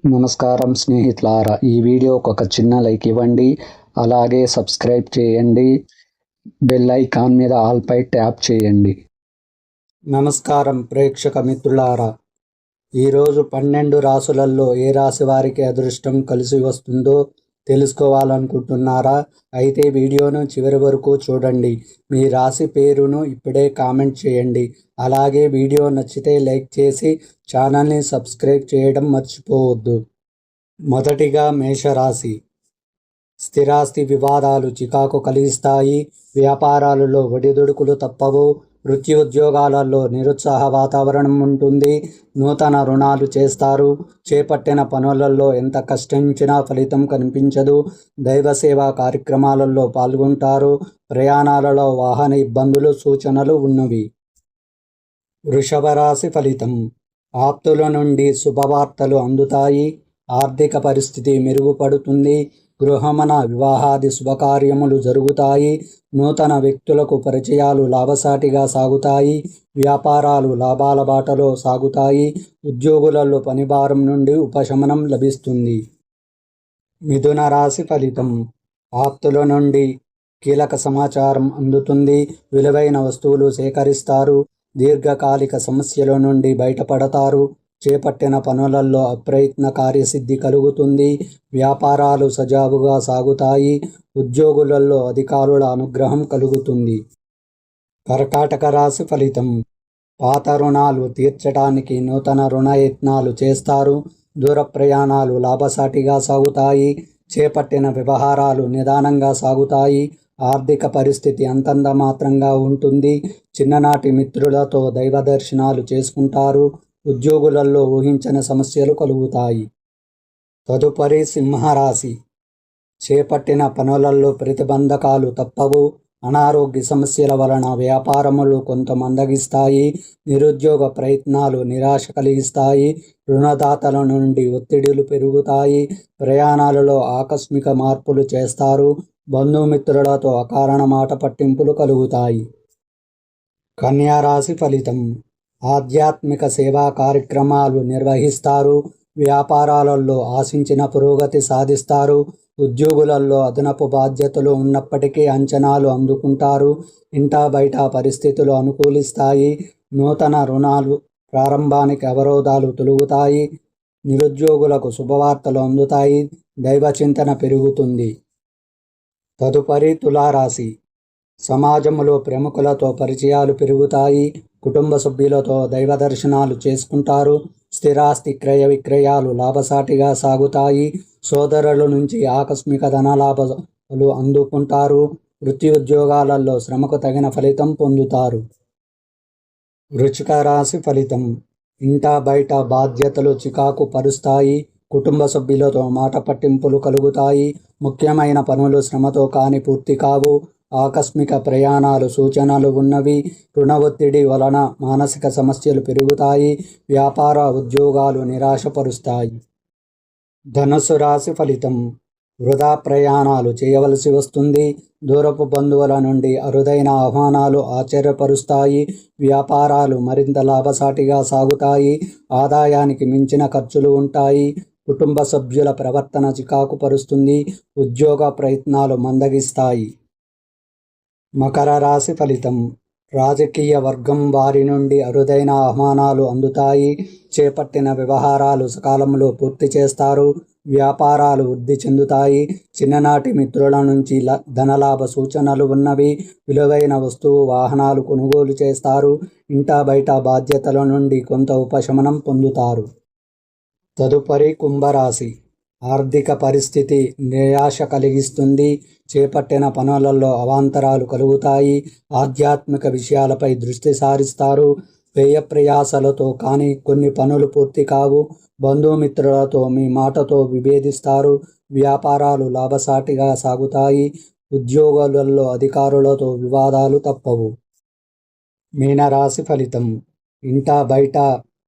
నమస్కారం స్నేహితులారా, ఈ వీడియోకి ఒక చిన్న లైక్ ఇవ్వండి. అలాగే సబ్స్క్రైబ్ చేయండి. బెల్ ఐకాన్ మీద ఆల్ పై ట్యాప్ చేయండి. నమస్కారం ప్రేక్షక మిత్రులారా, ఈరోజు 12 రాసులలో ఏ రాశి వారికి అదృష్టం కలిసి వస్తుందో తెలుసుకోవాలనుకుంటున్నారా? అయితే వీడియోను చివరి వరకు చూడండి. మీ రాశి పేరును ఇప్పుడే కామెంట్ చేయండి. అలాగే వీడియో నచ్చితే లైక్ చేసి ఛానల్ని సబ్స్క్రైబ్ చేయడం మర్చిపోవద్దు. మొదటిగా మేషరాశి. స్థిరాస్తి వివాదాలు చికాకు కలిగిస్తాయి. వ్యాపారాలలో ఒడిదుడుకులు తప్పవు. వృత్తి ఉద్యోగాలలో నిరుత్సాహ వాతావరణం ఉంటుంది. నూతన రుణాలు చేస్తారు. చేపట్టిన పనులలో ఎంత కష్టించినా ఫలితం కనిపించదు. దైవ సేవా కార్యక్రమాలలో పాల్గొంటారు. ప్రయాణాలలో వాహన ఇబ్బందులు సూచనలు ఉన్నవి. వృషభ రాశి ఫలితం. ఆప్తుల నుండి శుభవార్తలు అందుతాయి. ఆర్థిక పరిస్థితి మెరుగుపడుతుంది. గృహమన వివాహాది శుభకార్యములు జరుగుతాయి. నూతన వ్యక్తులకు పరిచయాలు లాభసాటిగా సాగుతాయి. వ్యాపారాలు లాభాల బాటలో సాగుతాయి. ఉద్యోగులలో పనిభారం నుండి ఉపశమనం లభిస్తుంది. మిథున రాశి ఫలితం. ఆప్తుల నుండి కీలక సమాచారం అందుతుంది. విలువైన వస్తువులు సేకరిస్తారు. దీర్ఘకాలిక సమస్యల నుండి బయటపడతారు. చేపట్టిన పనులలో అప్రయత్న కార్యసిద్ధి కలుగుతుంది. వ్యాపారాలు సజావుగా సాగుతాయి. ఉద్యోగులలో అధికారుల అనుగ్రహం కలుగుతుంది. కర్కాటక రాశి ఫలితం. పాత రుణాలు తీర్చడానికి నూతన రుణయత్నాలు చేస్తారు. దూర ప్రయాణాలు లాభసాటిగా సాగుతాయి. చేపట్టిన వ్యవహారాలు నిదానంగా సాగుతాయి. ఆర్థిక పరిస్థితి అంతంత మాత్రంగా ఉంటుంది. చిన్ననాటి మిత్రులతో దైవ దర్శనాలు చేసుకుంటారు. ఉద్యోగులలో ఊహించని సమస్యలు కలుగుతాయి. తదుపరి సింహరాశి. చేపట్టిన పనులలో ప్రతిబంధకాలు తప్పవు. అనారోగ్య సమస్యల వలన వ్యాపారములు కొంత మందగిస్తాయి. నిరుద్యోగ ప్రయత్నాలు నిరాశ కలిగిస్తాయి. రుణదాతల నుండి ఒత్తిడులు పెరుగుతాయి. ప్రయాణాలలో ఆకస్మిక మార్పులు చేస్తారు. బంధుమిత్రులతో అకారణ మాట పట్టింపులు కలుగుతాయి. కన్యా రాశి ఫలితం. ఆధ్యాత్మిక సేవా కార్యక్రమాలు నిర్వహిస్తారు. వ్యాపారాలలో ఆశించిన పురోగతి సాధిస్తారు. ఉద్యోగులలో అదనపు బాధ్యతలు ఉన్నప్పటికీ అంచనాలు అందుకుంటారు. ఇంటా బయట పరిస్థితులు అనుకూలిస్తాయి. నూతన రుణాలు ప్రారంభానికి అవరోధాలు తొలగుతాయి. నిరుద్యోగులకు శుభవార్తలు అందుతాయి. దైవ చింతన పెరుగుతుంది. తదుపరి తులారాశి. సమాజంలో ప్రముఖులతో పరిచయాలు పెరుగుతాయి. కుటుంబ సభ్యులతో దైవ దర్శనాలు చేసుకుంటారు. స్థిరాస్తి క్రయ విక్రయాలు లాభసాటిగా సాగుతాయి. సోదరుల నుంచి ఆకస్మిక ధనలాభాలు అందుకుంటారు. వృత్తి ఉద్యోగాలలో శ్రమకు తగిన ఫలితం పొందుతారు. వృశ్చిక రాశి ఫలితం. ఇంటా బయట బాధ్యతలు చికాకు పరుస్తాయి. కుటుంబ సభ్యులతో మాట పట్టింపులు కలుగుతాయి. ముఖ్యమైన పనులు శ్రమతో కాని పూర్తి కావు. ఆకస్మిక ప్రయాణాలు సూచనలు ఉన్నవి. రుణ ఒత్తిడి వలన మానసిక సమస్యలు పెరుగుతాయి. వ్యాపార ఉద్యోగాలు నిరాశపరుస్తాయి. ధనుసు రాశి ఫలితం. వృధా ప్రయాణాలు చేయవలసి వస్తుంది. దూరపు బంధువుల నుండి అరుదైన ఆహ్వానాలు ఆశ్చర్యపరుస్తాయి. వ్యాపారాలు మరింత లాభసాటిగా సాగుతాయి. ఆదాయానికి మించిన ఖర్చులు ఉంటాయి. కుటుంబ సభ్యుల ప్రవర్తన చికాకు పరుస్తుంది. ఉద్యోగ ప్రయత్నాలు మందగిస్తాయి. మకర రాశి ఫలితం. రాజకీయ వర్గం వారి నుండి అరుదైన ఆహ్వానాలు అందుతాయి. చేపట్టిన వ్యవహారాలు సకాలంలో పూర్తి చేస్తారు. వ్యాపారాలు వృద్ధి చెందుతాయి. చిన్ననాటి మిత్రుల నుంచి ధనలాభ సూచనలు ఉన్నవి. విలువైన వస్తువు వాహనాలు కొనుగోలు చేస్తారు. ఇంటా బయట బాధ్యతల నుండి కొంత ఉపశమనం పొందుతారు. తదుపరి కుంభరాశి. ఆర్థిక పరిస్థితి నిరాశ కలిగిస్తుంది. చేపట్టిన పనులలో అవాంతరాలు కలుగుతాయి. ఆధ్యాత్మిక విషయాలపై దృష్టి సారిస్తారు. వ్యయ ప్రయాసలతో కానీ కొన్ని పనులు పూర్తి కావు. బంధుమిత్రులతో మీ మాటతో విభేదిస్తారు. వ్యాపారాలు లాభసాటిగా సాగుతాయి. ఉద్యోగాలలో అధికారులతో వివాదాలు తప్పవు. మీనరాశి ఫలితం. ఇంటా బయట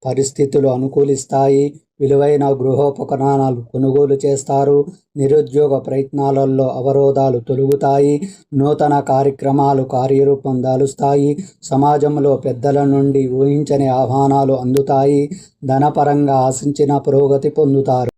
పరిస్థితులు అనుకూలిస్తాయి. విలువైన గృహోపకరణాలు కొనుగోలు చేస్తారు. నిరుద్యోగ ప్రయత్నాలలో అవరోధాలు తొలగుతాయి. నూతన కార్యక్రమాలు కార్యరూపం దాలుస్తాయి. సమాజంలో పెద్దల నుండి ఊహించని ఆహ్వానాలు అందుతాయి. ధనపరంగా ఆశించిన పురోగతి పొందుతారు.